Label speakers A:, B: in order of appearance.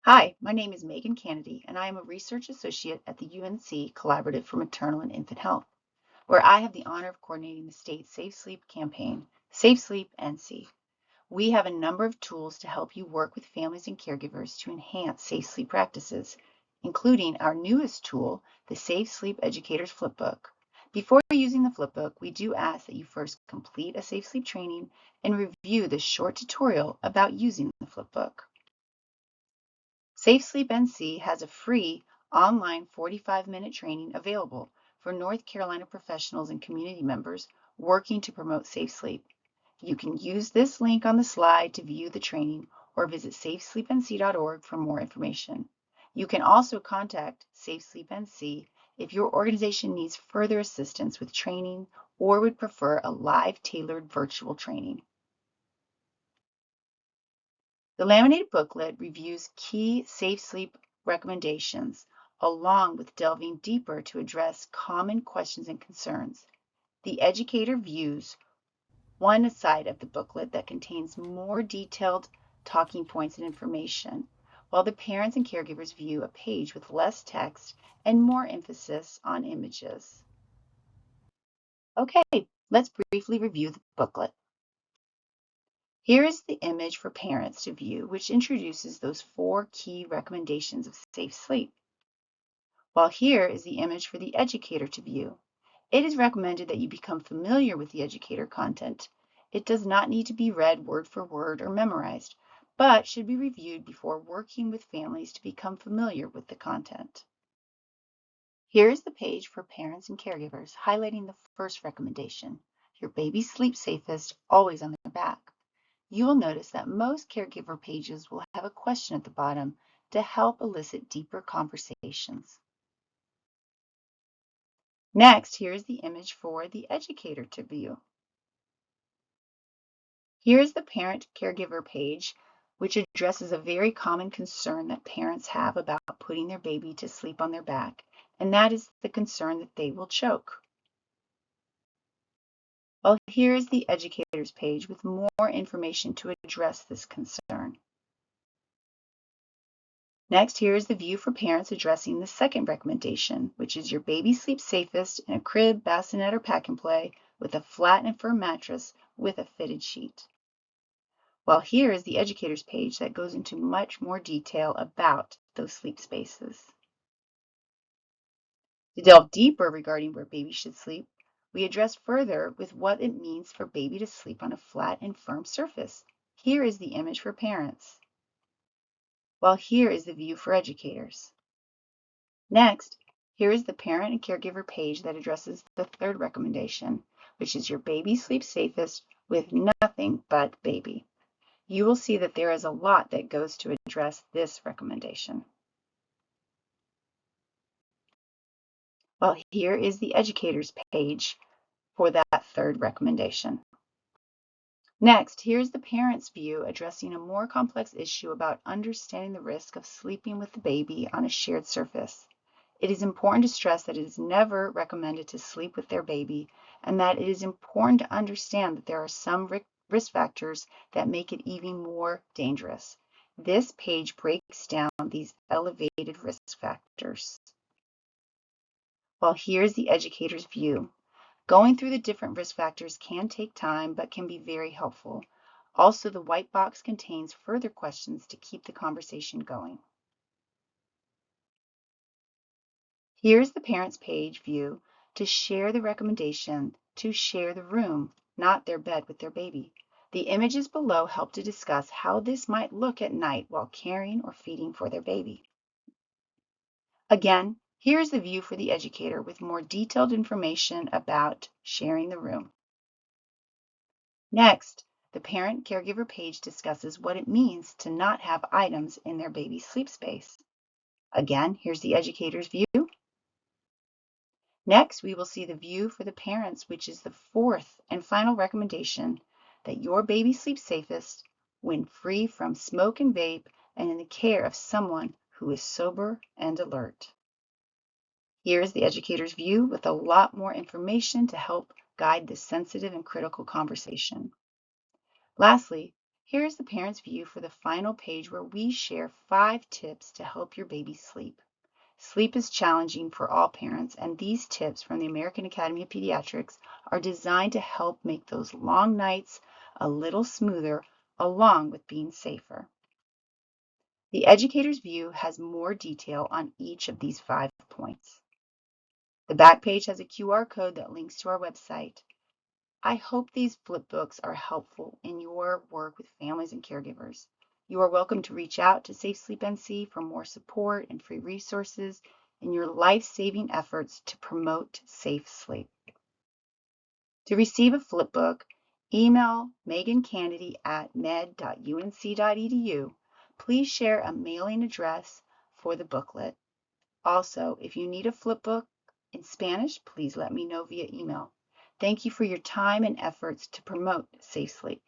A: Hi, my name is Megan Kennedy, and I am a research associate at the UNC Collaborative for Maternal and Infant Health, where I have the honor of coordinating the state's Safe Sleep campaign, Safe Sleep NC. We have a number of tools to help you work with families and caregivers to enhance safe sleep practices, including our newest tool, the Safe Sleep Educator's Flipbook. Before using the Flipbook, we do ask that you first complete a safe sleep training and review the short tutorial about using the Flipbook. Safe Sleep NC has a free online 45-minute training available for North Carolina professionals and community members working to promote safe sleep. You can use this link on the slide to view the training or visit safesleepnc.org for more information. You can also contact Safe Sleep NC if your organization needs further assistance with training or would prefer a live tailored virtual training. The laminated booklet reviews key safe sleep recommendations, along with delving deeper to address common questions and concerns. The educator views one side of the booklet that contains more detailed talking points and information, while the parents and caregivers view a page with less text and more emphasis on images. Okay, let's briefly review the booklet. Here is the image for parents to view, which introduces those 4 key recommendations of safe sleep. While here is the image for the educator to view. It is recommended that you become familiar with the educator content. It does not need to be read word for word or memorized, but should be reviewed before working with families to become familiar with the content. Here is the page for parents and caregivers, highlighting the first recommendation: your baby sleeps safest, always on their back. You will notice that most caregiver pages will have a question at the bottom to help elicit deeper conversations. Next, here is the image for the educator to view. Here is the parent caregiver page, which addresses a very common concern that parents have about putting their baby to sleep on their back, and that is the concern that they will choke. Well, here is the educator's page with more information to address this concern. Next, here is the view for parents addressing the second recommendation, which is your baby sleeps safest in a crib, bassinet, or pack and play with a flat and firm mattress with a fitted sheet. While here is the educator's page that goes into much more detail about those sleep spaces. To delve deeper regarding where baby should sleep, we address further with what it means for baby to sleep on a flat and firm surface. Here is the image for parents, while here is the view for educators. Next, here is the parent and caregiver page that addresses the third recommendation, which is your baby sleeps safest with nothing but baby. You will see that there is a lot that goes to address this recommendation. Well, here is the educator's page for that third recommendation. Next, here's the parent's view addressing a more complex issue about understanding the risk of sleeping with the baby on a shared surface. It is important to stress that it is never recommended to sleep with their baby, and that it is important to understand that there are some risk factors that make it even more dangerous. This page breaks down these elevated risk factors. Well, here's the educator's view. Going through the different risk factors can take time, but can be very helpful. Also, the white box contains further questions to keep the conversation going. Here's the parent's page view to share the recommendation to share the room, not their bed with their baby. The images below help to discuss how this might look at night while caring or feeding for their baby. Again, here's the view for the educator with more detailed information about sharing the room. Next, the parent caregiver page discusses what it means to not have items in their baby's sleep space. Again, here's the educator's view. Next, we will see the view for the parents, which is the fourth and final recommendation, that your baby sleeps safest when free from smoke and vape and in the care of someone who is sober and alert. Here is the educator's view with a lot more information to help guide this sensitive and critical conversation. Lastly, Here is the parent's view for the final page where we share 5 tips to help your baby sleep. Sleep is challenging for all parents, and these tips from the American Academy of Pediatrics are designed to help make those long nights a little smoother, along with being safer. The educator's view has more detail on each of these 5 points. The back page has a QR code that links to our website. I hope these flipbooks are helpful in your work with families and caregivers. You are welcome to reach out to Safe Sleep NC for more support and free resources in your life-saving efforts to promote safe sleep. To receive a flipbook, email Megan Kennedy at med.unc.edu. Please share a mailing address for the booklet. Also, if you need a flipbook in Spanish, please let me know via email. Thank you for your time and efforts to promote safe sleep.